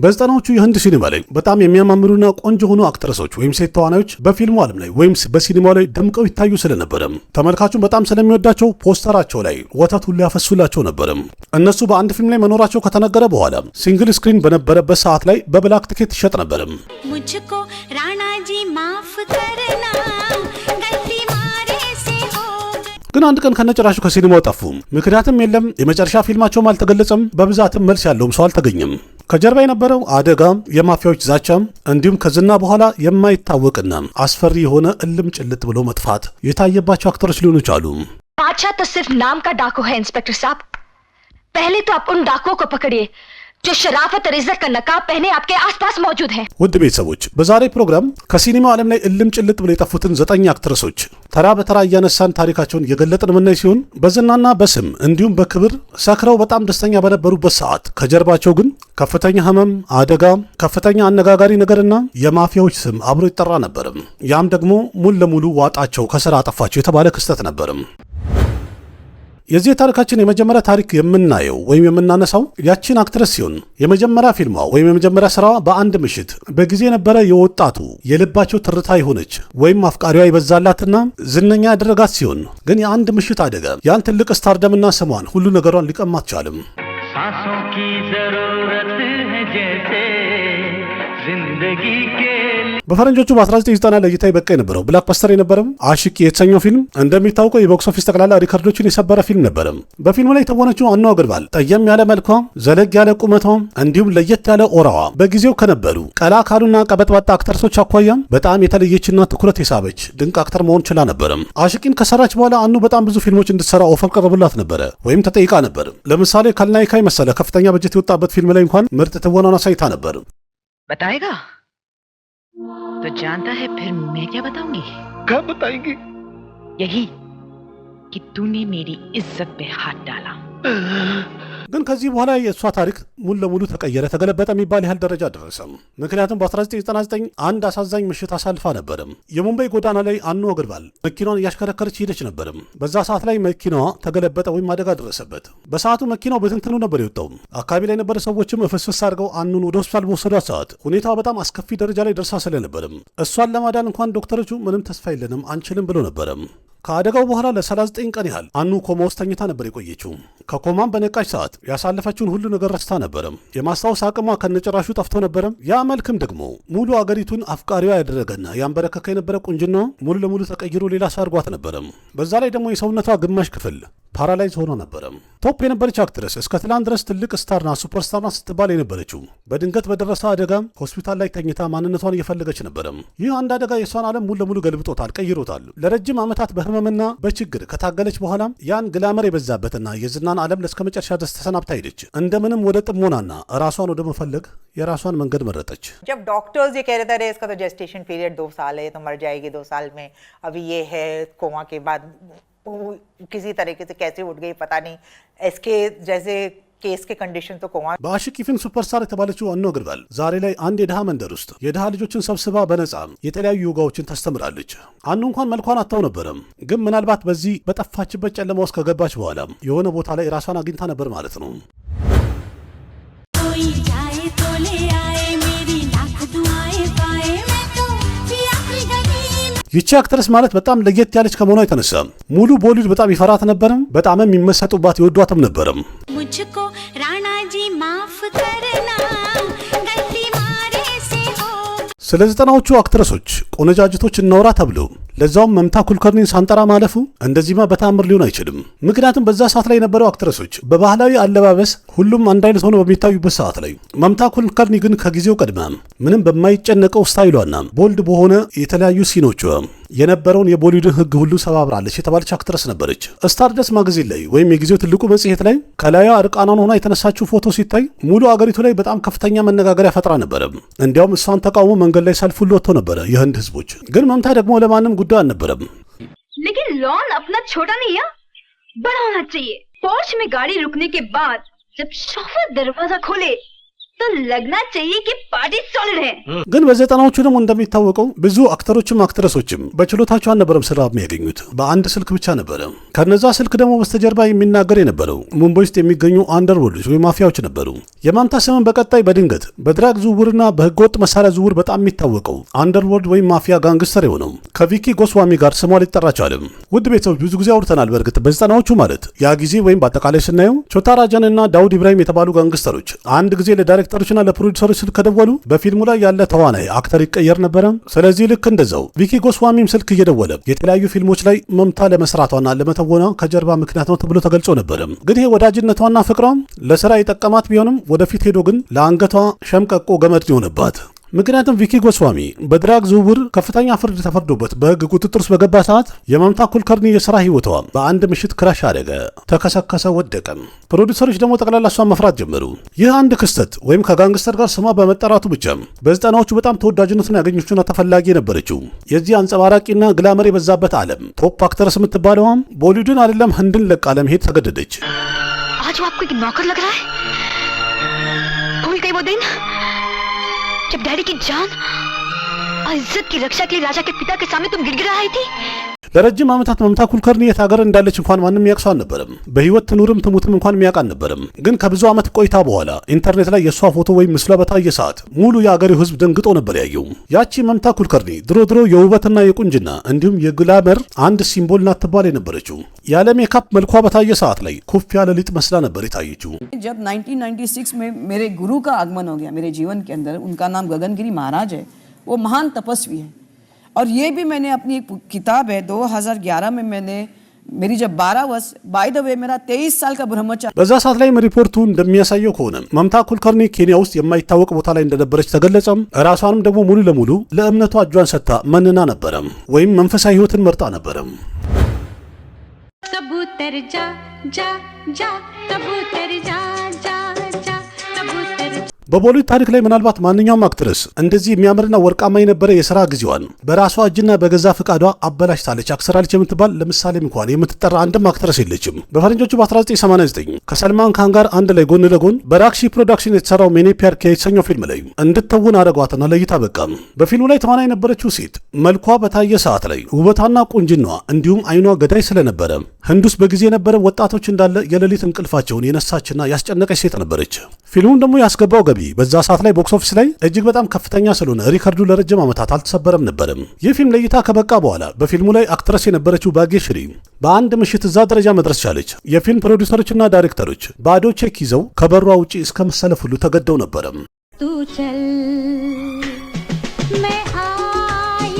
በዘጠናዎቹ የህንድ ሲኒማ ላይ በጣም የሚያማምሩና ቆንጆ ሆኑ አክትረሶች ወይም ሴት ተዋናዮች በፊልሙ ዓለም ላይ ወይም በሲኒማው ላይ ደምቀው ይታዩ ስለነበረ ተመልካቹን በጣም ስለሚወዳቸው ፖስተራቸው ላይ ወተት ሁሉ ያፈሱላቸው ነበር። እነሱ በአንድ ፊልም ላይ መኖራቸው ከተነገረ በኋላ ሲንግል ስክሪን በነበረበት ሰዓት ላይ በብላክ ቲኬት ይሸጥ ነበር። मुझको राणा जी माफ करना गलती मारे से हो ግን አንድ ቀን ከነጭራሹ ከሲኒማው ጠፉ። ምክንያቱም የለም፣ የመጨረሻ ፊልማቸውም አልተገለጸም፣ በብዛትም መልስ ያለውም ሰው አልተገኘም። ከጀርባ የነበረው አደጋ፣ የማፊያዎች ዛቻ እንዲሁም ከዝና በኋላ የማይታወቅና አስፈሪ የሆነ እልም ጭልጥ ብሎ መጥፋት የታየባቸው አክተሮች ሊሆኑ ይችላሉ። बादशाह तो सिर्फ नाम का डाकू है इंस्पेक्टर साहब। पहले तो आप उन डाकुओं को पकड़िए जो शराफत और इज्जत का नकाब पहने आपके आसपास मौजूद हैं। ውድ ቤተሰቦች በዛሬ ፕሮግራም ከሲኒማው ዓለም ላይ እልም ጭልጥ ብሎ የጠፉትን 9 አክትረሶች ተራ በተራ እያነሳን ታሪካቸውን የገለጥን የምናይ ሲሆን በዝናና በስም እንዲሁም በክብር ሰክረው በጣም ደስተኛ በነበሩበት ሰዓት ከጀርባቸው ግን ከፍተኛ ህመም፣ አደጋ፣ ከፍተኛ አነጋጋሪ ነገርና የማፊያዎች ስም አብሮ ይጠራ ነበር። ያም ደግሞ ሙሉ ለሙሉ ዋጣቸው ከስራ አጠፋቸው የተባለ ክስተት ነበር። የዚህ ታሪካችን የመጀመሪያ ታሪክ የምናየው ወይም የምናነሳው ያቺን አክትረስ ሲሆን የመጀመሪያ ፊልሟ ወይም የመጀመሪያ ስራዋ በአንድ ምሽት በጊዜ የነበረ የወጣቱ የልባቸው ትርታ የሆነች ወይም አፍቃሪዋ ይበዛላትና ዝነኛ ያደረጋት ሲሆን ግን የአንድ ምሽት አደጋ ያን ትልቅ ስታርደምና ስሟን ሁሉ ነገሯን ሊቀማት ቻለም። सांसों की जरूरत है जैसे जिंदगी के በፈረንጆቹ በ1990 ለእይታ ይበቃ የነበረው ብላክበስተር የነበረው አሽቂ የተሰኘው ፊልም እንደሚታወቀው የቦክስ ኦፊስ ጠቅላላ ሪከርዶችን የሰበረ ፊልም ነበር። በፊልሙ ላይ የተወነችው አኗ አገርባል ጠየም ያለ መልኳ፣ ዘለግ ያለ ቁመቷ እንዲሁም ለየት ያለ ኦራዋ በጊዜው ከነበሩ ቀላ ካሉና ቀበጥባጣ አክተርሶች አኳያ በጣም የተለየችና ትኩረት የሳበች ድንቅ አክተር መሆን ችላ ነበር። አሽቂን ከሰራች በኋላ አኑ በጣም ብዙ ፊልሞች እንድትሰራ ኦፈር ቀርቦላት ነበር ወይም ተጠይቃ ነበር። ለምሳሌ ካልናይካይ መሰለ ከፍተኛ በጀት የወጣበት ፊልም ላይ እንኳን ምርጥ ትወናን አሳይታ ነበር። बताएगा तो जानता है फिर मैं क्या बताऊंगी? कब बताएंगी? यही कि तूने मेरी इज्जत पे हाथ डाला। ግን ከዚህ በኋላ የእሷ ታሪክ ሙሉ ለሙሉ ተቀየረ፣ ተገለበጠ የሚባል ያህል ደረጃ ደረሰ። ምክንያቱም በ1999 አንድ አሳዛኝ ምሽት አሳልፋ ነበር። የሙምባይ ጎዳና ላይ አኑ አገርባል መኪናዋን እያሽከረከረች ሄደች ነበር። በዛ ሰዓት ላይ መኪናዋ ተገለበጠ ወይም አደጋ ደረሰበት። በሰዓቱ መኪናው በትንትኑ ነበር የወጣው። አካባቢ ላይ የነበረ ሰዎችም ፍስፍስ አድርገው አኑን ወደ ሆስፒታል በወሰዷት ሰዓት ሁኔታዋ በጣም አስከፊ ደረጃ ላይ ደርሳ ስለነበርም እሷን ለማዳን እንኳን ዶክተሮቹ ምንም ተስፋ የለንም አንችልም ብሎ ነበረም። ከአደጋው በኋላ ለ39 ቀን ያህል አኑ ኮማ ውስጥ ተኝታ ነበር የቆየችው። ከኮማም በነቃች ሰዓት ያሳለፈችውን ሁሉ ነገር ረስታ ነበር። የማስታወስ አቅሟ ከነጭራሹ ጠፍቶ ነበር። ያ መልክም ደግሞ ሙሉ አገሪቱን አፍቃሪዋ ያደረገና ያንበረከከ የነበረ ቁንጅና ሙሉ ለሙሉ ተቀይሮ ሌላ ሰው አድርጓት ነበር። በዛ ላይ ደግሞ የሰውነቷ ግማሽ ክፍል ፓራላይዝ ሆኖ ነበር። ቶፕ የነበረች አክትረስ እስከ ትላንት ድረስ ትልቅ ስታርና ሱፐርስታርና ስትባል የነበረችው በድንገት በደረሰ አደጋ ሆስፒታል ላይ ተኝታ ማንነቷን እየፈለገች ነበር። ይህ አንድ አደጋ የሷን ዓለም ሙሉ ለሙሉ ገልብጦታል፣ ቀይሮታል። ለረጅም ዓመታት በህመምና በችግር ከታገለች በኋላ ያን ግላመር የበዛበትና የዝናን ዓለም ለስከ መጨረሻ ድረስ ተሰናብታ ሄደች። እንደምንም ወደ ጥሞናና ራሷን ወደ መፈለግ የራሷን መንገድ መረጠች። जब डॉक्टर्स ये कह रहे थे इसका तो जेस्टेशन पीरियड 2 साल है, तो मर जाएगी 2 साल में, अभी ये है कोमा के बाद किसी तरीके से कैसे उठ गई पता नहीं, इसके जैसे केस के कंडीशन तो कोमा। በአሽቂ ፊልም ሱፐርስታር የተባለችው አኑ አገርባል ዛሬ ላይ አንድ የድሃ መንደር ውስጥ የድሃ ልጆችን ሰብስባ በነጻ የተለያዩ ዮጋዎችን ታስተምራለች። አኑ እንኳን መልኳን አታው ነበረም፣ ግን ምናልባት በዚህ በጠፋችበት ጨለማ ውስጥ ከገባች በኋላ የሆነ ቦታ ላይ ራሷን አግኝታ ነበር ማለት ነው። कोई जाए तो ले आए मेरी लाख दुआएं पाए मैं तो आखिरी गली ይቺ አክትረስ ማለት በጣም ለየት ያለች ከመሆኗ የተነሳ ሙሉ ቦሊውድ በጣም ይፈራት ነበርም፣ በጣም የሚመሰጡባት ይወዷትም ነበርም። मुझको राणा जी माफ करना गलती मारे से हो ስለ 90ዎቹ አክትረሶች ቆነጃጅቶች እናውራ ተብሎ ለዛውም መምታ ኩልከርኒን ሳንጠራ ማለፉ እንደዚህማ በታምር ሊሆን አይችልም። ምክንያቱም በዛ ሰዓት ላይ የነበረው አክትረሶች በባህላዊ አለባበስ ሁሉም አንድ አይነት ሆኖ በሚታዩበት ሰዓት ላይ መምታ ኩልከርኒ ግን ከጊዜው ቀድማ ምንም በማይጨነቀው ስታይሏና ቦልድ በሆነ የተለያዩ ሲኖቿ የነበረውን የቦሊውድን ሕግ ሁሉ ሰባብራለች የተባለች አክትረስ ነበረች። ስታርደስት ማጋዚን ላይ ወይም የጊዜው ትልቁ መጽሔት ላይ ከላዩ እርቃኗን ሆና የተነሳችው ፎቶ ሲታይ ሙሉ አገሪቱ ላይ በጣም ከፍተኛ መነጋገሪያ ፈጥራ ነበረ። እንዲያውም እሷን ተቃውሞ መንገድ ላይ ሰልፍ ሁሉ ወጥቶ ነበረ የህንድ ህዝቦች። ግን መምታ ደግሞ ለማንም ጉዳይ አልነበረም። लेकिन लॉन अपना छोटा नहीं है, बड़ा होना चाहिए। पोर्च में गाड़ी रुकने के बाद जब शोफर दरवाजा खोले तो लगना चाहिए कि पार्टी सॉलिड है। ግን በዘጠናዎቹ ደግሞ እንደሚታወቀው ብዙ አክተሮችም አክትረሶችም በችሎታቸው አልነበረም ስራ የሚያገኙት በአንድ ስልክ ብቻ ነበረ። ከነዛ ስልክ ደግሞ በስተጀርባ የሚናገር የነበረው ሙምባይ ውስጥ የሚገኙ አንደርወርልዶች ወይ ማፊያዎች ነበሩ። የማምታ ስምን በቀጣይ በድንገት በድራግ ዝውውርና በህገወጥ መሳሪያ ዝውውር በጣም የሚታወቀው አንደርወርልድ ወይም ማፊያ ጋንግስተር የሆነው ከቪኪ ጎስዋሚ ጋር ስሟ ሊጠራ ቻለም። ውድ ቤተሰቦች ብዙ ጊዜ አውርተናል። በእርግጥ በዘጠናዎቹ ማለት ያ ጊዜ ወይም በአጠቃላይ ስናየው ቾታ ራጃን እና ዳውድ ኢብራሂም የተባሉ ጋንግስተሮች አንድ ጊዜ ለዳይሬክተሮችና ለፕሮዲውሰሮች ስልክ ከደወሉ በፊልሙ ላይ ያለ ተዋናይ አክተር ይቀየር ነበረ። ስለዚህ ልክ እንደዛው ቪኪ ጎስዋሚም ስልክ እየደወለ የተለያዩ ፊልሞች ላይ መምታ ለመስራቷና ለመተወኗ ከጀርባ ምክንያት ነው ተብሎ ተገልጾ ነበረ። ግን ይሄ ወዳጅነቷና ፍቅሯ ለስራ የጠቀማት ቢሆንም ወደፊት ሄዶ ግን ለአንገቷ ሸምቀቆ ገመድ ሆነባት። ምክንያቱም ቪኪ ጎስዋሚ በድራግ ዝውውር ከፍተኛ ፍርድ ተፈርዶበት በህግ ቁጥጥር ውስጥ በገባ ሰዓት የመምታ ኩልከርኒ የሥራ ህይወቷ በአንድ ምሽት ክራሽ አደገ፣ ተከሰከሰ፣ ወደቀም። ፕሮዲውሰሮች ደግሞ ጠቅላላ እሷን መፍራት ጀመሩ። ይህ አንድ ክስተት ወይም ከጋንግስተር ጋር ስሟ በመጠራቱ ብቻ በዘጠናዎቹ በጣም ተወዳጅነትን ያገኘችውና ተፈላጊ የነበረችው የዚህ አንጸባራቂና ግላመር የበዛበት ዓለም ቶፕ አክተርስ የምትባለዋም ቦሊውድን አይደለም ህንድን ለቃ ለመሄድ ተገደደች። आज वो आपको एक नौकर लग रहा है? भूल गई वो दिन जब डैडी की जान और इज्जत की रक्षा के लिए राजा के पिता के सामने तुम गिड़गिड़ाई थी? ለረጅም ዓመታት መምታ ኩልከርኒ የት ሀገር እንዳለች እንኳን ማንም የሚያውቅ ሰው አልነበረም። በህይወት ትኑርም ትሙትም እንኳን የሚያውቅ አልነበረም። ግን ከብዙ ዓመት ቆይታ በኋላ ኢንተርኔት ላይ የእሷ ፎቶ ወይም ምስሏ በታየ ሰዓት ሙሉ የአገሬው ህዝብ ደንግጦ ነበር ያየው። ያቺ መምታ ኩልከርኒ ድሮ የውበትና የቁንጅና እንዲሁም የግላመር አንድ ሲምቦል ናት ትባል የነበረችው ያለ ሜካፕ መልኳ በታየ ሰዓት ላይ ኩፍ ያለ ሊጥ መስላ ነበር የታየችው። जब 1996 में मेरे गुरु का आगमन हो गया मेरे जीवन के अंदर, उनका नाम गगनगिरी महाराज है, वो महान तपस्वी है। और ये भी मैंने अपनी एक किताब है 2011 में मैंने मेरी जब 12 वर्ष बाय द वे मेरा 23 साल का ब्रह्मचार्य በዛ ሰዓት ላይ ሪፖርቱ እንደሚያሳየው ከሆነ መምታ ኩልከርኒ ኬንያ ውስጥ የማይታወቅ ቦታ ላይ እንደነበረች ተገለጸም። ራሷንም ደግሞ ሙሉ ለሙሉ ለእምነቷ እጇን ሰጥታ መንና ነበረም ወይም መንፈሳዊ ህይወትን መርጣ ነበረም። कबूतर जा जा जा कबूतर जा जा जा कबूतर በቦሊውድ ታሪክ ላይ ምናልባት ማንኛውም አክትረስ እንደዚህ የሚያምርና ወርቃማ የነበረ የሥራ ጊዜዋን በራሷ እጅና በገዛ ፍቃዷ አበላሽታለች፣ አክስራለች የምትባል ለምሳሌም እንኳን የምትጠራ አንድም አክትረስ የለችም። በፈረንጆቹ በ1989 ከሰልማን ካን ጋር አንድ ላይ ጎን ለጎን በራክሺ ፕሮዳክሽን የተሰራው ሜኔ ፒያር ኪያ የተሰኘው ፊልም ላይ እንድትውን አደረጓትና ለይታ በቃም። በፊልሙ ላይ ተዋናይ የነበረችው ሴት መልኳ በታየ ሰዓት ላይ ውበቷና ቁንጅናዋ እንዲሁም አይኗ ገዳይ ስለነበረ ህንድ ውስጥ በጊዜ የነበረ ወጣቶች እንዳለ የሌሊት እንቅልፋቸውን የነሳችና ያስጨነቀች ሴት ነበረች። ፊልሙን ደግሞ ያስገባው ገቢ በዛ ሰዓት ላይ ቦክስ ኦፊስ ላይ እጅግ በጣም ከፍተኛ ስለሆነ ሪከርዱ ለረጅም ዓመታት አልተሰበረም ነበርም። ይህ ፊልም ለይታ ከበቃ በኋላ በፊልሙ ላይ አክትረስ የነበረችው ባጌሽሪ በአንድ ምሽት እዛ ደረጃ መድረስ ቻለች። የፊልም ፕሮዲውሰሮችና ዳይሬክተሮች ባዶ ቼክ ይዘው ከበሯ ውጪ እስከ መሰለፍ ሁሉ ተገደው ነበርም። तू चल मैं आई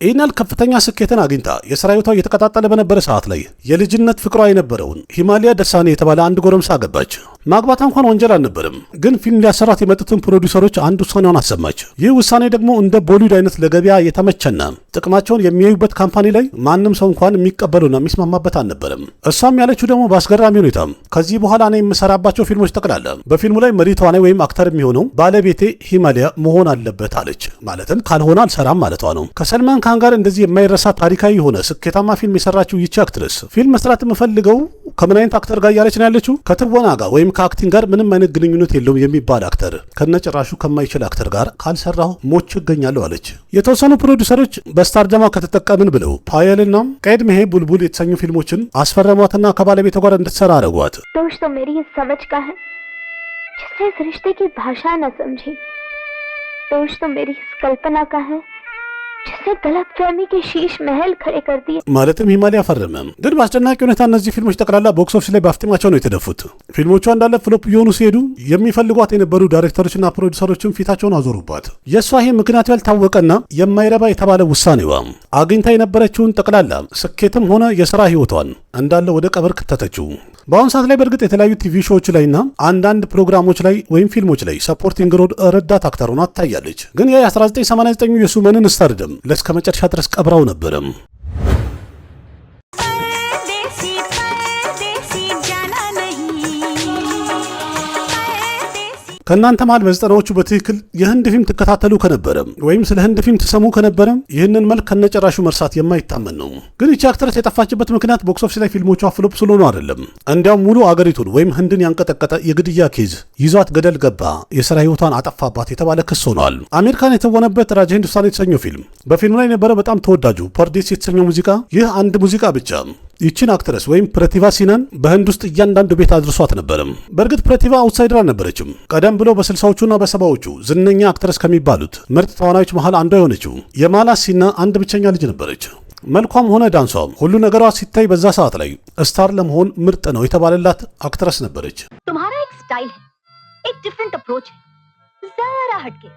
ይህናል ከፍተኛ ስኬትን አግኝታ የሥራ ህይወቷ እየተቀጣጠለ በነበረ ሰዓት ላይ የልጅነት ፍቅሯ የነበረውን ሂማሊያ ደሳኔ የተባለ አንድ ጎረምሳ አገባች። ማግባት እንኳን ወንጀል አልነበረም፣ ግን ፊልም ሊያሰራት የመጡትን ፕሮዲውሰሮች አንድ ውሳኔውን አሰማች። ይህ ውሳኔ ደግሞ እንደ ቦሊውድ አይነት ለገበያ የተመቸና ጥቅማቸውን የሚያዩበት ካምፓኒ ላይ ማንም ሰው እንኳን የሚቀበሉና የሚስማማበት አልነበረም። እሷም ያለችው ደግሞ በአስገራሚ ሁኔታ ከዚህ በኋላ እኔ የምሰራባቸው ፊልሞች ጠቅላላ በፊልሙ ላይ መሪ ተዋናይ ወይም አክተር የሚሆነው ባለቤቴ ሂማሊያ መሆን አለበት አለች። ማለትም ካልሆነ አልሰራም ማለቷ ነው። ከሰልማን ካን ጋር እንደዚህ የማይረሳ ታሪካዊ የሆነ ስኬታማ ፊልም የሰራችው ይቺ አክትረስ ፊልም መስራት የምፈልገው ከምን አይነት አክተር ጋር እያለች ነው ያለችው? ከትወና ጋር ወይም ከአክቲንግ ጋር ምንም አይነት ግንኙነት የለውም የሚባል አክተር ከነጭራሹ ከማይችል አክተር ጋር ካልሰራሁ ሞች እገኛለሁ አለች። የተወሰኑ ፕሮዲውሰሮች በስታርደማ ከተጠቀምን ብለው ፓየልና ቀድ መሄ ቡልቡል የተሰኙ ፊልሞችን አስፈረሟትና ከባለቤቷ ጋር እንድትሰራ አረጓት። दोष तो मेरी इस समझ का है जिसने इस रिश्ते की भाषा न समझी। दोष तो मेरी इस कल्पना का है जिसने गलतफहमी के शीश महल खड़े कर दिए। ማለትም ሂማሊያ ፈረመ። ግን በአስደናቂ ሁኔታ እነዚህ ፊልሞች ጠቅላላ ቦክስ ኦፊስ ላይ በአፍጢማቸው ነው የተደፉት። ፊልሞቿ እንዳለ ፍሎፕ እየሆኑ ሲሄዱ የሚፈልጓት የነበሩ ዳይሬክተሮችና ፕሮዲውሰሮችም ፊታቸውን አዞሩባት። የእሷ ይህ ምክንያቱ ያልታወቀና የማይረባ የተባለ ውሳኔዋ አግኝታ የነበረችውን ጠቅላላ ስኬትም ሆነ የሥራ ህይወቷን እንዳለ ወደ ቀብር ከተተችው። በአሁኑ ሰዓት ላይ በእርግጥ የተለያዩ ቲቪ ሾዎች ላይና አንዳንድ ፕሮግራሞች ላይ ወይም ፊልሞች ላይ ሰፖርቲንግ ሮል ረዳት አክተር ሆና ትታያለች። ግን ያ የ1989 የሱመንን ስታርደም ለእስከ መጨረሻ ድረስ ቀብራው ነበረም። परदेसी परदेसी जाना नहीं परदेसी ከእናንተ መሃል በዘጠናዎቹ በትክክል የህንድ ፊልም ትከታተሉ ከነበረ ወይም ስለ ህንድ ፊልም ትሰሙ ከነበረ ይህንን መልክ ከነጨራሹ መርሳት የማይታመን ነው። ግን ይቺ አክትረስ የጠፋችበት ምክንያት ቦክስ ኦፊስ ላይ ፊልሞቿ ፍሎፕ ስለሆኑ አይደለም። እንዲያውም ሙሉ አገሪቱን ወይም ህንድን ያንቀጠቀጠ የግድያ ኬዝ ይዟት ገደል ገባ፣ የስራ ህይወቷን አጠፋባት የተባለ ክስ ሆኗል። አሜሪካን የተወነበት ራጃ ሂንዱስታን የተሰኘው ፊልም በፊልሙ ላይ የነበረ በጣም ተወዳጁ ፐርዴስ የተሰኘው ሙዚቃ ይህ አንድ ሙዚቃ ብቻ ይቺን አክትረስ ወይም ፕረቲቫ ሲናን በህንድ ውስጥ እያንዳንዱ ቤት አድርሷት ነበርም። በእርግጥ ፕረቲቫ አውትሳይደር አልነበረችም። ቀደም ብሎ በ60ዎቹና በ70ዎቹ ዝነኛ አክትረስ ከሚባሉት ምርጥ ተዋናዮች መሃል አንዷ የሆነችው የማላ ሲና አንድ ብቸኛ ልጅ ነበረች። መልኳም ሆነ ዳንሷም ሁሉ ነገሯ ሲታይ በዛ ሰዓት ላይ ስታር ለመሆን ምርጥ ነው የተባለላት አክትረስ ነበረች። तुम्हारा एक स्टाइल है, एक डिफरेंट अप्रोच है, जरा हटके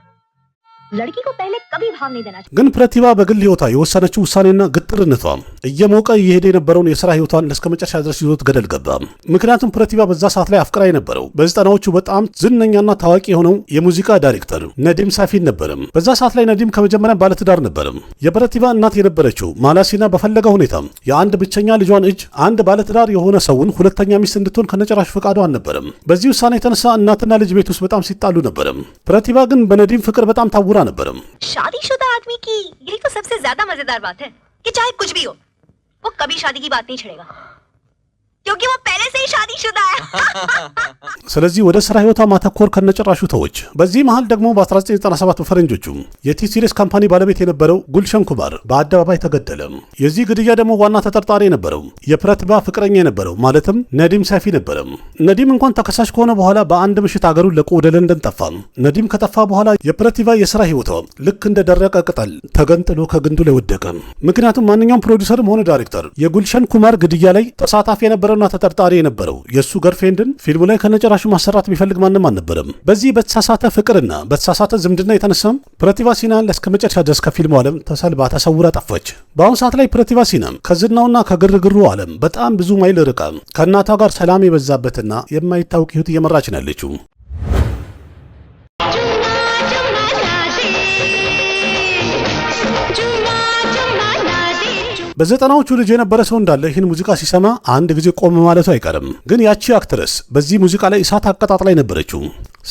लड़की को पहले कभी भाव नहीं देना चाहिए। ግን ፕረቲቫ በግል ህይወቷ የወሰነችው ውሳኔና ግትርነቷ እየሞቀ እየሄደ የነበረውን የሥራ ህይወቷን እስከ መጨረሻ ድረስ ይዞት ገደል ገባ። ምክንያቱም ፕረቲቫ በዛ ሰዓት ላይ አፍቅራ የነበረው በዘጠናዎቹ በጣም ዝነኛና ታዋቂ የሆነው የሙዚቃ ዳይሬክተር ነዲም ሳፊን ነበርም። በዛ ሰዓት ላይ ነዲም ከመጀመሪያ ባለትዳር ነበርም። የፕረቲቫ እናት የነበረችው ማላሲና በፈለገ ሁኔታ የአንድ ብቸኛ ልጇን እጅ አንድ ባለትዳር የሆነ ሰውን ሁለተኛ ሚስት እንድትሆን ከነጨራሽ ፈቃዱ አልነበረም። በዚህ ውሳኔ የተነሳ እናትና ልጅ ቤት ውስጥ በጣም ሲጣሉ ነበርም። ፕረቲቫ ግን በነዲም ፍቅር በጣም ታውራ ነበርም። शादीशुदा आदमी की यही तो सबसे ज्यादा मजेदार बात है कि चाहे कुछ भी हो वो कभी शादी की बात नहीं छेड़ेगा क्योंकि वो पहले से ही शादीशुदा है। ስለዚህ ወደ ስራ ህይወቷ ማተኮር ከነጨራሹ ተወች። በዚህ መሃል ደግሞ በ1997 በፈረንጆቹ የቲ ሲሪስ ካምፓኒ ባለቤት የነበረው ጉልሸን ኩማር በአደባባይ ተገደለ። የዚህ ግድያ ደግሞ ዋና ተጠርጣሪ የነበረው የፕረቲቫ ፍቅረኛ የነበረው ማለትም ነዲም ሳፊ ነበረ። ነዲም እንኳን ተከሳሽ ከሆነ በኋላ በአንድ ምሽት አገሩን ለቆ ወደ ለንደን ጠፋ። ነዲም ከጠፋ በኋላ የፕረቲቫ የስራ ህይወቷ ልክ እንደ ደረቀ ቅጠል ተገንጥሎ ከግንዱ ላይ ወደቀ። ምክንያቱም ማንኛውም ፕሮዲውሰርም ሆነ ዳይሬክተር የጉልሸን ኩማር ግድያ ላይ ተሳታፊ የነበረና ተጠርጣሪ የነበረው የሱ ገርፍሬንድን ፊልሙ ላይ ከነጨራሹ ማሰራት ቢፈልግ ማንም አልነበረም። በዚህ በተሳሳተ ፍቅርና በተሳሳተ ዝምድና የተነሳም ፕረቲቫ ሲናን እስከ መጨረሻ ድረስ ከፊልሙ ዓለም ተሰልባ ተሰውራ ጠፋች። በአሁኑ ሰዓት ላይ ፕረቲቫ ሲና ከዝናውና ከግርግሩ ዓለም በጣም ብዙ ማይል ርቃ ከእናቷ ጋር ሰላም የበዛበትና የማይታወቅ ህይወት እየመራች ነው ያለችው። በዘጠናዎቹ ልጅ የነበረ ሰው እንዳለ ይህን ሙዚቃ ሲሰማ አንድ ጊዜ ቆም ማለቱ አይቀርም። ግን ያቺ አክትረስ በዚህ ሙዚቃ ላይ እሳት አቀጣጥላ ነበረችው።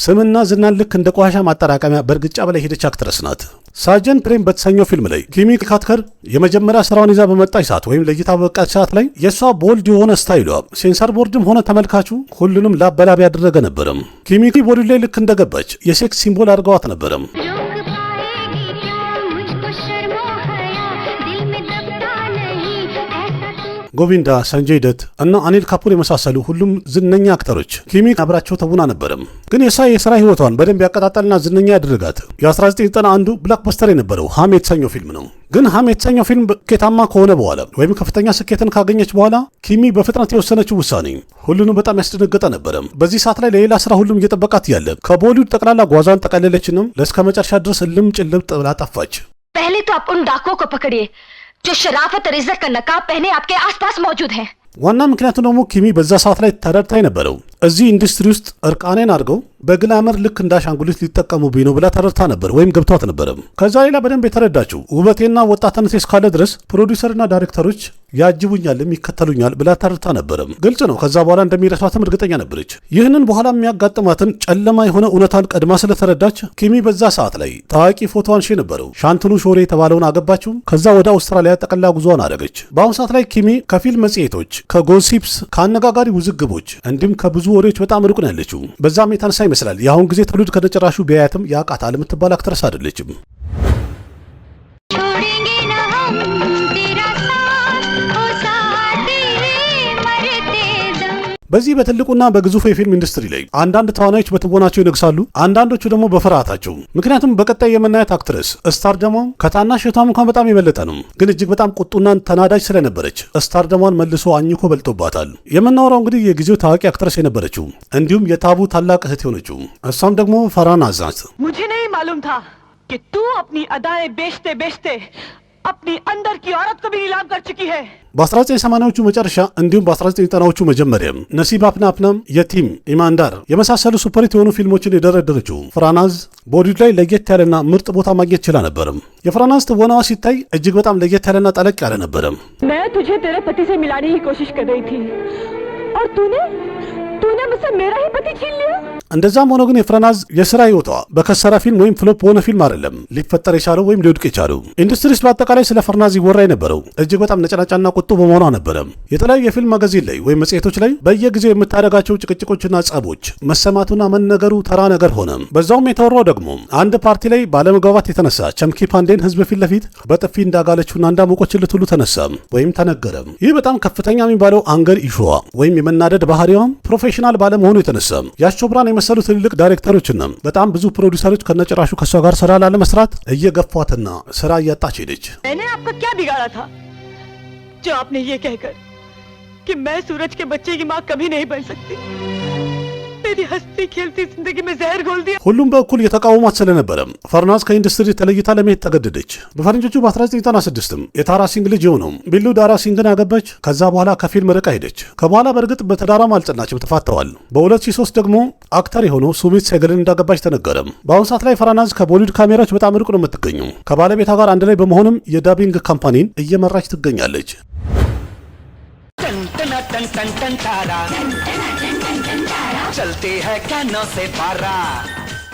ስምና ዝናን ልክ እንደ ቆሻሻ ማጠራቀሚያ በእርግጫ በላይ ሄደች አክትረስ ናት። ሳጀን ፕሬም በተሰኘው ፊልም ላይ ኪሚ ካትከር የመጀመሪያ ስራውን ይዛ በመጣች ሰዓት ወይም ለእይታ በበቃች ሰዓት ላይ የእሷ ቦልድ የሆነ ስታይሏ ሴንሰር ቦርድም ሆነ ተመልካቹ ሁሉንም ላበላብ ያደረገ ነበረም። ኪሚ ቦዲ ላይ ልክ እንደገባች የሴክስ ሲምቦል አድርገዋት ነበረም። ጎቪንዳ፣ ሰንጀይ ደት እና አኒል ካፑር የመሳሰሉ ሁሉም ዝነኛ አክተሮች ኪሚ አብራቸው ተውና ነበርም። ግን የስራ ህይወቷን በደንብ ያቀጣጠልና ዝነኛ ያደረጋት የ1991 ብላክበስተር የነበረው ሃም የተሰኘው ፊልም ነው። ግን ሃም የተሰኘው ፊልም ስኬታማ ከሆነ በኋላ ወይም ከፍተኛ ስኬትን ካገኘች በኋላ ኪሚ በፍጥነት የወሰነችው ውሳኔ ሁሉንም በጣም ያስደነገጠ ነበረም። በዚህ ሰዓት ላይ ለሌላ ስራ ሁሉም እየጠበቃት ያለ ከቦሊውድ ጠቅላላ ጓዟን ጠቀለለችንም ለእስከ መጨረሻ ድረስ እልም ጭልም ብላ ጠፋች። पहले तो आप उन डाकुओं को पकड़िए जो शराफत और इज्जत का नकाब पहने आपके आसपास मौजूद हैं। ዋና ምክንያቱ ደግሞ ኪሚ በዛ ሰዓት ላይ ተረድታ የነበረው እዚህ ኢንዱስትሪ ውስጥ እርቃኔን አድርገው በግላመር ልክ እንደ አሻንጉሊት ሊጠቀሙብኝ ነው ብላ ተረድታ ነበር ወይም ገብቷት ነበረም። ከዛ ሌላ በደንብ የተረዳችው ውበቴና ወጣትነቴ እስካለ ድረስ ፕሮዲውሰርና ዳይሬክተሮች ያጅቡኛል፣ ይከተሉኛል ብላ ተረድታ ነበረም። ግልጽ ነው ከዛ በኋላ እንደሚረሷትም እርግጠኛ ነበረች። ይህንን በኋላ የሚያጋጥማትን ጨለማ የሆነ እውነታን ቀድማ ስለተረዳች ኪሚ በዛ ሰዓት ላይ ታዋቂ ፎቶ አንሺ ነበረው ሻንትኑ ሾሬ የተባለውን አገባችው። ከዛ ወደ አውስትራሊያ ጠቅላ ጉዞዋን አደረገች። በአሁኑ ሰዓት ላይ ኪሚ ከፊልም መጽሔቶች፣ ከጎሲፕስ፣ ከአነጋጋሪ ውዝግቦች እንዲሁም ከብዙ ወሬዎች በጣም ሩቅ ነው ያለችው። በዛም የተነሳ ይመስላል የአሁን ጊዜ ትውልድ ከነጨራሹ ቢያያትም ያቃታል የምትባል አክትረስ አይደለችም። በዚህ በትልቁና በግዙፉ የፊልም ኢንዱስትሪ ላይ አንዳንድ ተዋናዮች በትወናቸው ይነግሳሉ፣ አንዳንዶቹ ደግሞ በፍርሃታቸው። ምክንያቱም በቀጣይ የምናያት አክትረስ ስታር ደሟ ከታናሽ እህቷም እንኳን በጣም የበለጠ ነው። ግን እጅግ በጣም ቁጡና ተናዳጅ ስለነበረች ስታር ደሟን መልሶ አኝኮ በልጦባታል። የምናወራው እንግዲህ የጊዜው ታዋቂ አክትረስ የነበረችው እንዲሁም የታቡ ታላቅ እህት የሆነችው እሷም ደግሞ ፈራናዝ ናት። मुझे नहीं मालूम था कि तू अपनी अदाएं बेचते बेचते अपनी अंदर की औरत को भी नीलाम कर चुकी है። በ1980ዎቹ መጨረሻ እንዲሁም በ1990ዎቹ መጀመሪያ ነሲብ አፕናፕናም፣ የቲም፣ ኢማንዳር የመሳሰሉ ሱፐርሂት የሆኑ ፊልሞችን የደረደረችው ፍራናዝ ቦሊውድ ላይ ለየት ያለና ምርጥ ቦታ ማግኘት ችላ ነበርም። የፍራናዝ ትወናዋ ሲታይ እጅግ በጣም ለየት ያለና ጠለቅ ያለ ነበርም። मैं तुझे तेरे पति से मिलाने की कोशिश कर रही थी और तूने मुझसे मेरा ही पति छीन लिया። እንደዛም ሆኖ ግን የፍረናዝ የስራ ህይወቷ በከሰረ ፊልም ወይም ፍሎፕ በሆነ ፊልም አይደለም ሊፈጠር የቻለው ወይም ሊወድቅ የቻለው። ኢንዱስትሪስ በአጠቃላይ ስለ ፍረናዝ ይወራ የነበረው እጅግ በጣም ነጭናጫና ቁጡ በመሆኗ ነበረ። የተለያዩ የፊልም ማጋዚን ላይ ወይም መጽሔቶች ላይ በየጊዜው የምታደርጋቸው ጭቅጭቆችና ጸቦች መሰማቱና መነገሩ ተራ ነገር ሆነ። በዛውም የተወራው ደግሞ አንድ ፓርቲ ላይ ባለመግባባት የተነሳ ቸምኪ ፓንዴን ህዝብ ፊት ለፊት በጥፊ እንዳጋለችውና እንዳሞቆችለት ሁሉ ተነሳ ወይም ተነገረ። ይህ በጣም ከፍተኛ የሚባለው አንገር ኢሹዋ ወይም የመናደድ ባህሪዋ ፕሮፌሽናል ባለመሆኑ የተነሳ ያሾብራን የመሰሉ ትልልቅ ዳይሬክተሮችና በጣም ብዙ ፕሮዲውሰሮች ከነጭራሹ ከሷ ጋር ስራ ላለመስራት እየገፏትና ስራ እያጣች ሄደች። मैंने आपका क्या बिगाड़ा था जो आपने ये कहकर कि मैं सूरज के बच्चे की मां कभी नहीं बन सकती मेरी हंसती खेलती जिंदगी में जहर घोल दिया। ሁሉም በኩል የተቃወሟት ስለነበረ ፈርናዝ ከኢንዱስትሪ ተለይታ ለመሄድ ተገደደች። በፈረንጆቹ በ1996 የታራ ሲንግ ልጅ የሆነው ቢሉ ዳራ ሲንግን አገባች። ከዛ በኋላ ከፊልም ርቃ ሄደች። ከበኋላ በእርግጥ በትዳሯም አልጸናችም፣ ተፋተዋል። በ2003 ደግሞ አክተር የሆነው ሱሚት ሴገልን እንዳገባች ተነገረ። በአሁኑ ሰዓት ላይ ፈርናዝ ከቦሊውድ ካሜራዎች በጣም ርቅ ነው የምትገኘው። ከባለቤቷ ጋር አንድ ላይ በመሆንም የዳቢንግ ካምፓኒን እየመራች ትገኛለች። चलती है कानों से पारा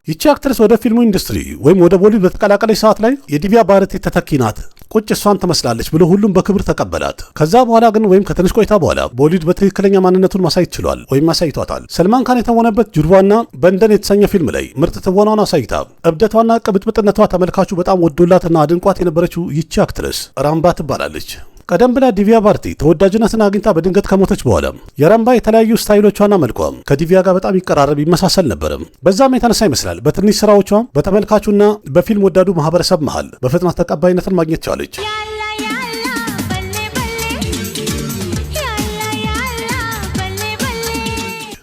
ይቺ አክትረስ ወደ ፊልሙ ኢንዱስትሪ ወይም ወደ ቦሊውድ በተቀላቀለች ሰዓት ላይ የዲቪያ ባረቲ ተተኪ ናት፣ ቁጭ እሷን ትመስላለች ብሎ ሁሉም በክብር ተቀበላት። ከዛ በኋላ ግን ወይም ከትንሽ ቆይታ በኋላ ቦሊውድ በትክክለኛ ማንነቱን ማሳየት ችሏል ወይም አሳይቷታል። ሰልማን ካን የተወነበት ጁርባና በንደን የተሰኘ ፊልም ላይ ምርጥ ትወናውን አሳይታ እብደቷና ቅብጥብጥነቷ ተመልካቹ በጣም ወዶላትና አድንቋት የነበረችው ይቺ አክትረስ ራምባ ትባላለች። ቀደም ብላ ዲቪያ ባርቲ ተወዳጅነትን አግኝታ በድንገት ከሞተች በኋላ የራምባ የተለያዩ ስታይሎቿና መልኳ ከዲቪያ ጋር በጣም ይቀራረብ ይመሳሰል ነበር። በዛም የተነሳ ይመስላል በትንሽ ስራዎቿ በተመልካቹና በፊልም ወዳዱ ማህበረሰብ መሃል በፍጥነት ተቀባይነትን ማግኘት ቻለች።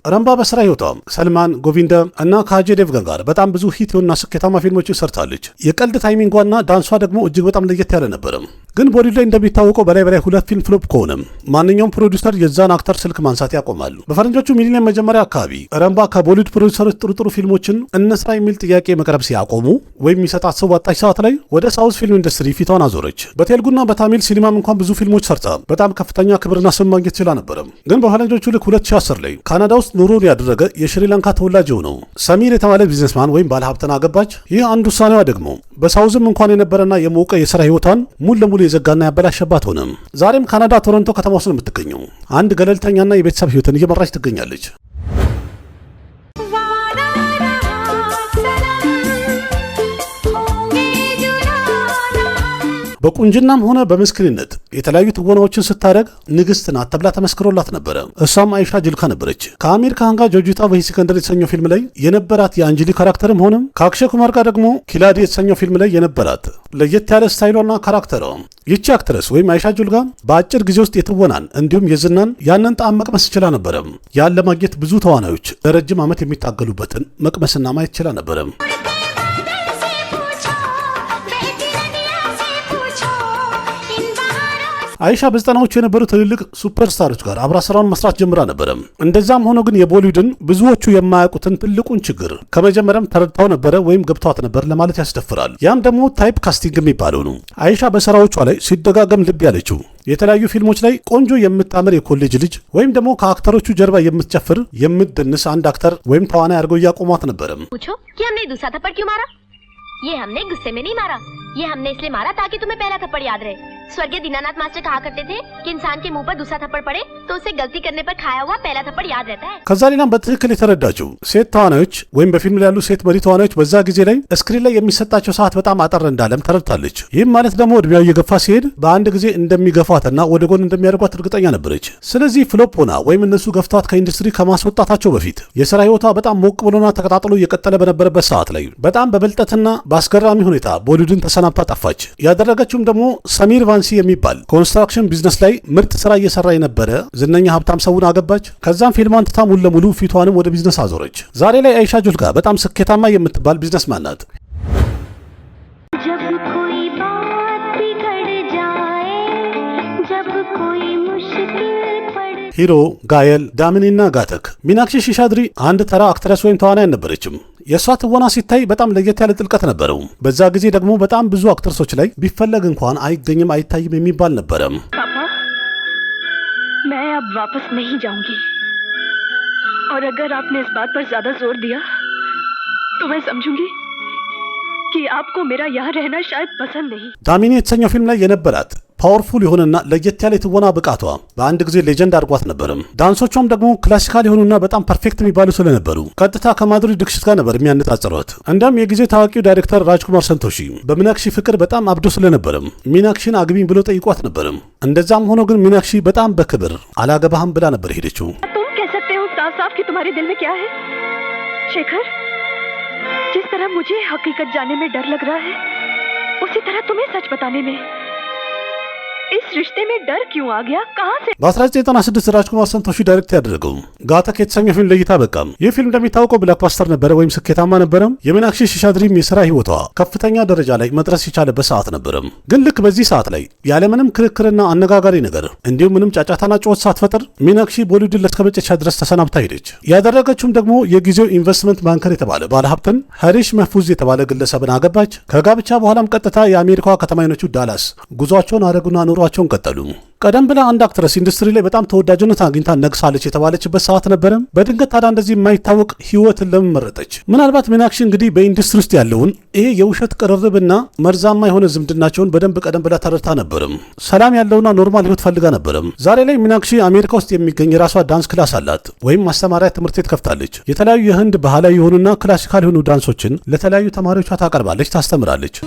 ረምባ በስራ ህይወቷ ሰልማን፣ ጎቪንዳ እና ከአጄ ዴቭገን ጋር በጣም ብዙ ሂት የሆኑና ስኬታማ ፊልሞችን ሰርታለች። የቀልድ ታይሚንጓና ዳንሷ ደግሞ እጅግ በጣም ለየት ያለ ነበር። ግን ቦሊውድ ላይ እንደሚታወቀው በላይ ሁለት ፊልም ፍሎፕ ከሆነ ማንኛውም ፕሮዲውሰር የዛን አክተር ስልክ ማንሳት ያቆማሉ። በፈረንጆቹ ሚሊኒየም መጀመሪያ አካባቢ ረምባ ከቦሊውድ ፕሮዲውሰሮች ጥሩ ፊልሞችን እንስራ የሚል ጥያቄ መቅረብ ሲያቆሙ ወይም የሚሰጣት ሰው ባጣች ሰዓት ላይ ወደ ሳውዝ ፊልም ኢንዱስትሪ ፊቷን አዞረች። በቴልጉና በታሚል ሲኒማም እንኳን ብዙ ፊልሞች ሰርታ በጣም ከፍተኛ ክብርና ስም ማግኘት ችላ ነበር። ግን በፈረንጆቹ ልክ 2010 ላይ ካናዳ ውስጥ ኑሮን ያደረገ የሽሪላንካ ተወላጅ የሆነው ሰሚር የተባለ ቢዝነስማን ወይም ባለሀብትን አገባች። ይህ አንድ ውሳኔዋ ደግሞ በሳውዝም እንኳን የነበረና የሞቀ የሥራ ህይወቷን ሙሉ ለሙሉ የዘጋና ያበላሸባት ሆነ። ዛሬም ካናዳ ቶሮንቶ ከተማ ውስጥ ነው የምትገኘው። አንድ ገለልተኛና የቤተሰብ ህይወትን እየመራች ትገኛለች። በቁንጅናም ሆነ በምስክንነት የተለያዩ ትወናዎችን ስታደርግ ንግስት ናት ተብላ ተመስክሮላት ነበረ። እሷም አይሻ ጅልካ ነበረች። ከአሚር ካን ጋር ጆጂታ በሂሲከንደር የተሰኘው ፊልም ላይ የነበራት የአንጀሊ ካራክተርም ሆነም ከአክሼ ኩማር ጋር ደግሞ ኪላዲ የተሰኘው ፊልም ላይ የነበራት ለየት ያለ ስታይሏና ካራክተሯ ይቺ አክትረስ ወይም አይሻ ጁልጋ በአጭር ጊዜ ውስጥ የትወናን እንዲሁም የዝናን ያንን ጣዕም መቅመስ ችላ ነበረ። ያን ለማግኘት ብዙ ተዋናዮች ለረጅም ዓመት የሚታገሉበትን መቅመስና ማየት ችላ ነበረ። አይሻ በዘጠናዎቹ የነበሩ ትልልቅ ሱፐርስታሮች ጋር አብራ ስራውን መስራት ጀምራ ነበረ። እንደዛም ሆኖ ግን የቦሊውድን ብዙዎቹ የማያውቁትን ትልቁን ችግር ከመጀመሪያም ተረድታው ነበረ ወይም ገብቷት ነበር ለማለት ያስደፍራል። ያም ደግሞ ታይፕ ካስቲንግ የሚባለው ነው። አይሻ በስራዎቿ ላይ ሲደጋገም ልብ ያለችው የተለያዩ ፊልሞች ላይ ቆንጆ የምታምር የኮሌጅ ልጅ ወይም ደግሞ ከአክተሮቹ ጀርባ የምትጨፍር የምትደንስ አንድ አክተር ወይም ተዋናይ አድርገው እያቆሟት ነበረ። ये हमने गुस्से में नहीं मारा, ये हमने इसलिए मारा ताकि तुम्हें पहला थप्पड़ याद रहे। स्वर्गीय दीनानाथ मास्टर कहा करते थे कि इंसान के मुंह पर दूसरा थप्पड़ पड़े तो उसे गलती करने पर खाया हुआ पहला थप्पड़ याद रहता है። ከዛ ሌላም በትክክል የተረዳችው ሴት ተዋናዮች ወይም በፊልም ላይ ያሉ ሴት መሪ ተዋናዮች በዛ ጊዜ ላይ ስክሪን ላይ የሚሰጣቸው ሰዓት በጣም አጠር እንዳለም ተረድታለች። ይህም ማለት ደግሞ እድሜዋ እየገፋ ሲሄድ በአንድ ጊዜ እንደሚገፏትና ወደ ጎን እንደሚያደርጓት እርግጠኛ ነበረች። ስለዚህ ፍሎፕ ሆና ወይም እነሱ ገፍቷት ከኢንዱስትሪ ከማስወጣታቸው በፊት የስራ ህይወቷ በጣም ሞቅ ብሎና ተቀጣጥሎ እየቀጠለ በነበረበት ሰዓት ላይ በጣም በብልጠትና በአስገራሚ ሁኔታ ቦሊውድን ተሰናብታ ጠፋች። ያደረገችውም ደግሞ ሰሚር ቫንሲ የሚባል ኮንስትራክሽን ቢዝነስ ላይ ምርጥ ስራ እየሰራ የነበረ ዝነኛ ሀብታም ሰውን አገባች። ከዛም ፊልሟን ትታ ሙሉ ለሙሉ ፊቷንም ወደ ቢዝነስ አዞረች። ዛሬ ላይ አይሻ ጁልጋ በጣም ስኬታማ የምትባል ቢዝነስማን ናት። ሂሮ፣ ጋየል፣ ዳሚኒና ጋተክ ሚናክሺ ሺሻድሪ አንድ ተራ አክትረስ ወይም ተዋናይ አልነበረችም። የእሷ ትወና ሲታይ በጣም ለየት ያለ ጥልቀት ነበረው። በዛ ጊዜ ደግሞ በጣም ብዙ አክትረሶች ላይ ቢፈለግ እንኳን አይገኝም አይታይም የሚባል ነበረም። पापा, मैं अब वापस नहीं जाऊंगी। और अगर आपने इस बात पर ज्यादा जोर दिया तो मैं समझूंगी कि आपको मेरा यहाँ रहना शायद पसंद नहीं। ዳሚኒ የተሰኘው ፊልም ላይ የነበራት ፓወርፉል የሆነና ለየት ያለ የትወና ብቃቷ በአንድ ጊዜ ሌጀንድ አድርጓት ነበርም። ዳንሶቿም ደግሞ ክላሲካል የሆኑና በጣም ፐርፌክት የሚባሉ ስለነበሩ ቀጥታ ከማድሪ ዲክሽት ጋር ነበር የሚያነጻጽሯት። እንዲያም የጊዜ ታዋቂው ዳይሬክተር ራጅኩማር ሰንቶሺ በሚናክሺ ፍቅር በጣም አብዶ ስለነበርም ሚናክሺን አግቢኝ ብሎ ጠይቋት ነበርም። እንደዛም ሆኖ ግን ሚናክሺ በጣም በክብር አላገባህም ብላ ነበር ሄደችው። तुम कह सकते हो साफ साफ कि तुम्हारे दिल में क्या है शेखर? जिस तरह मुझे हकीकत जानने में डर लग रहा है उसी तरह तुम्हें सच बताने में। इस रिश्ते में डर क्यों आ गया? कहां से? በ1996 ራጅኩማር ሰንቶሺ ዳይሬክት ያደረገው ጋታክ የተሰኘ ፊልም ለእይታ በቃም። ይህ ፊልም እንደሚታወቀው ብላክባስተር ነበረ ወይም ስኬታማ ነበረም። የሚናክሺ ሺሻድሪም የሥራ ህይወቷ ከፍተኛ ደረጃ ላይ መድረስ የቻለበት ሰዓት ነበረም። ግን ልክ በዚህ ሰዓት ላይ ያለምንም ክርክርና አነጋጋሪ ነገር እንዲሁም ምንም ጫጫታና ጩኸት ሳትፈጥር ሚናክሺ ቦሊውድን ለስከመጨረሻ ድረስ ተሰናብታ ሄደች። ያደረገችውም ደግሞ የጊዜው ኢንቨስትመንት ባንከር የተባለ ባለሀብትን ሀሪሽ መህፉዝ የተባለ ግለሰብን አገባች። ከጋብቻ በኋላም ቀጥታ የአሜሪካዋ ከተማ የሆነችው ዳላስ ጉዟቸውን አደረጉና ኑሯቸውን ቀጠሉ። ቀደም ብላ አንድ አክትረስ ኢንዱስትሪ ላይ በጣም ተወዳጅነት አግኝታ ነግሳለች የተባለችበት ሰዓት ነበረ። በድንገት ታዲያ እንደዚህ የማይታወቅ ህይወትን ለምን መረጠች? ምናልባት ሚናክሺ እንግዲህ በኢንዱስትሪ ውስጥ ያለውን ይሄ የውሸት ቅርርብና መርዛማ የሆነ ዝምድናቸውን በደንብ ቀደም ብላ ተረድታ ነበርም። ሰላም ያለውና ኖርማል ህይወት ፈልጋ ነበርም። ዛሬ ላይ ሚናክሺ አሜሪካ ውስጥ የሚገኝ የራሷ ዳንስ ክላስ አላት፣ ወይም ማስተማሪያ ትምህርት ቤት ከፍታለች። የተለያዩ የህንድ ባህላዊ የሆኑና ክላሲካል የሆኑ ዳንሶችን ለተለያዩ ተማሪዎቿ ታቀርባለች፣ ታስተምራለች።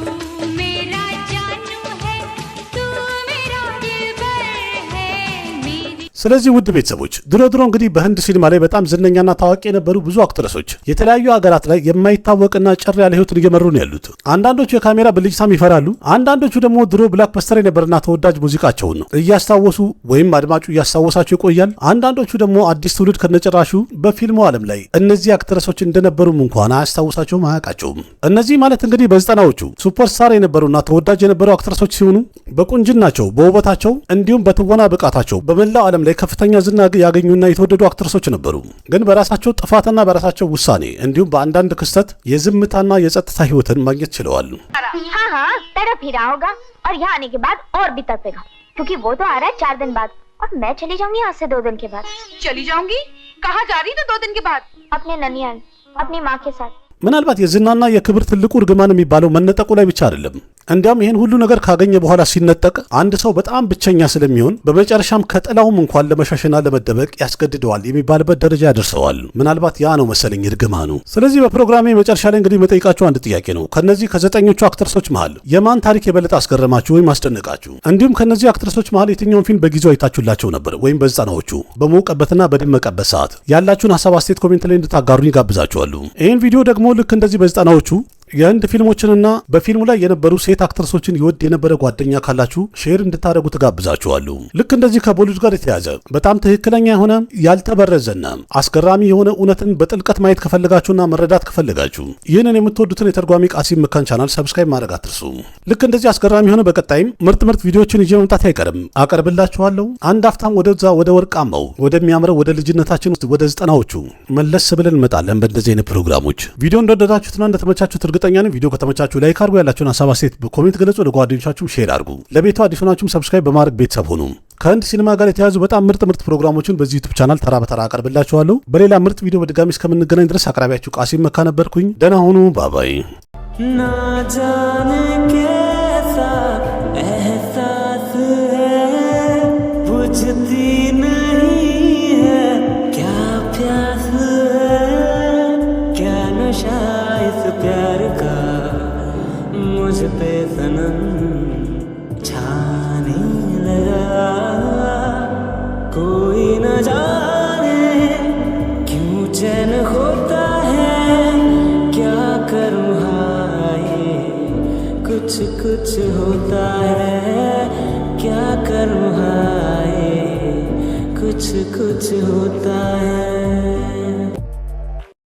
ስለዚህ ውድ ቤተሰቦች ድሮ እንግዲህ በህንድ ሲኒማ ላይ በጣም ዝነኛና ታዋቂ የነበሩ ብዙ አክትረሶች የተለያዩ ሀገራት ላይ የማይታወቅና ጭር ያለ ህይወትን እየመሩ ነው ያሉት። አንዳንዶቹ የካሜራ ብልጭታም ይፈራሉ። አንዳንዶቹ ደግሞ ድሮ ብላክበስተር የነበረና ተወዳጅ ሙዚቃቸውን ነው እያስታወሱ ወይም አድማጩ እያስታወሳቸው ይቆያል። አንዳንዶቹ ደግሞ አዲስ ትውልድ ከነጭራሹ በፊልሙ ዓለም ላይ እነዚህ አክትረሶች እንደነበሩም እንኳን አያስታውሳቸውም፣ አያውቃቸውም። እነዚህ ማለት እንግዲህ በዘጠናዎቹ ሱፐርስታር የነበሩና ተወዳጅ የነበሩ አክትረሶች ሲሆኑ በቁንጅናቸው፣ በውበታቸው እንዲሁም በትወና ብቃታቸው በመላው ዓለም ከፍተኛ ዝና ያገኙና የተወደዱ አክትረሶች ነበሩ። ግን በራሳቸው ጥፋትና በራሳቸው ውሳኔ እንዲሁም በአንዳንድ ክስተት የዝምታና የጸጥታ ህይወትን ማግኘት ችለዋል። हाँ तड़प ही रहा होगा और यहाँ आने के बाद और भी तड़पेगा क्योंकि वो तो आ रहा है 4 दिन बाद और मैं चली जाऊंगी आज से 2 दिन के बाद। चली जाऊंगी? कहाँ जा रही थी 2 दिन के बाद? अपने ननियाल अपनी माँ के साथ। ምናልባት የዝናና የክብር ትልቁ እርግማን የሚባለው መነጠቁ ላይ ብቻ አይደለም። እንዲያም ይህን ሁሉ ነገር ካገኘ በኋላ ሲነጠቅ አንድ ሰው በጣም ብቸኛ ስለሚሆን በመጨረሻም ከጥላውም እንኳን ለመሻሽና ለመደበቅ ያስገድደዋል የሚባልበት ደረጃ ያደርሰዋል። ምናልባት ያ ነው መሰለኝ እርግማኑ። ስለዚህ በፕሮግራሜ መጨረሻ ላይ እንግዲህ መጠይቃችሁ አንድ ጥያቄ ነው። ከነዚህ ከ9ኞቹ አክትረሶች መሃል የማን ታሪክ የበለጠ አስገረማችሁ ወይም አስደነቃችሁ? እንዲሁም ከነዚህ አክትረሶች መሃል የትኛውን ፊልም በጊዜው አይታችሁላቸው ነበር ወይም በዘጠናዎቹ በሞቀበትና በደመቀበት ሰዓት? ያላችሁን ሀሳብ አስተያየት ኮሜንት ላይ እንድታጋሩኝ ጋብዛችኋለሁ። ይህን ቪዲዮ ደግሞ ልክ እንደዚህ በዘጠናዎቹ የህንድ ፊልሞችንና በፊልሙ ላይ የነበሩ ሴት አክትረሶችን ይወድ የነበረ ጓደኛ ካላችሁ ሼር እንድታደርጉ ተጋብዛችኋለሁ። ልክ እንደዚህ ከቦሊውድ ጋር የተያዘ በጣም ትክክለኛ የሆነ ያልተበረዘና አስገራሚ የሆነ እውነትን በጥልቀት ማየት ከፈለጋችሁና መረዳት ከፈለጋችሁ ይህንን የምትወዱትን የተርጓሚ ቃሲም መካን ቻናል ሰብስክራይብ ማድረግ አትርሱ። ልክ እንደዚህ አስገራሚ የሆነ በቀጣይም ምርጥ ቪዲዮዎችን ይዤ መምጣት አይቀርም፣ አቀርብላችኋለሁ። አንድ አፍታም ወደ ወርቃማው ወደሚያምረው ወደ ልጅነታችን ውስጥ ወደ ዘጠናዎቹ መለስ ብለን እንመጣለን በእንደዚህ አይነት ፕሮግራሞች። ቪዲዮ እንደወደዳችሁትና እንደተመቻችሁት እርግጠኛ ነኝ። ቪዲዮ ከተመቻችሁ ላይክ አድርጉ፣ ያላችሁን ሀሳብ አስተያየት በኮሜንት ገለጹ፣ ለጓደኞቻችሁም ሼር አድርጉ። ለቤቱ አዲስ ሆናችሁም ሰብስክራይብ በማድረግ ቤተሰብ ሆኑ። ከህንድ ሲኒማ ጋር የተያዙ በጣም ምርጥ ፕሮግራሞችን በዚህ ዩቲዩብ ቻናል ተራ በተራ አቀርብላችኋለሁ። በሌላ ምርጥ ቪዲዮ በድጋሚ እስከምንገናኝ ድረስ አቅራቢያችሁ ቃሲም መካ ነበርኩኝ። ደህና ሁኑ። ባባይ ना जाने कैसा एहसास है बुझती नहीं है क्या प्यास है क्या नशा इस प्यार का मुझ पे सनम छाने लगा कोई न जाने क्यों चैन होता है क्या करूँ कुछ होता है क्या करूँ हाय कुछ होता है।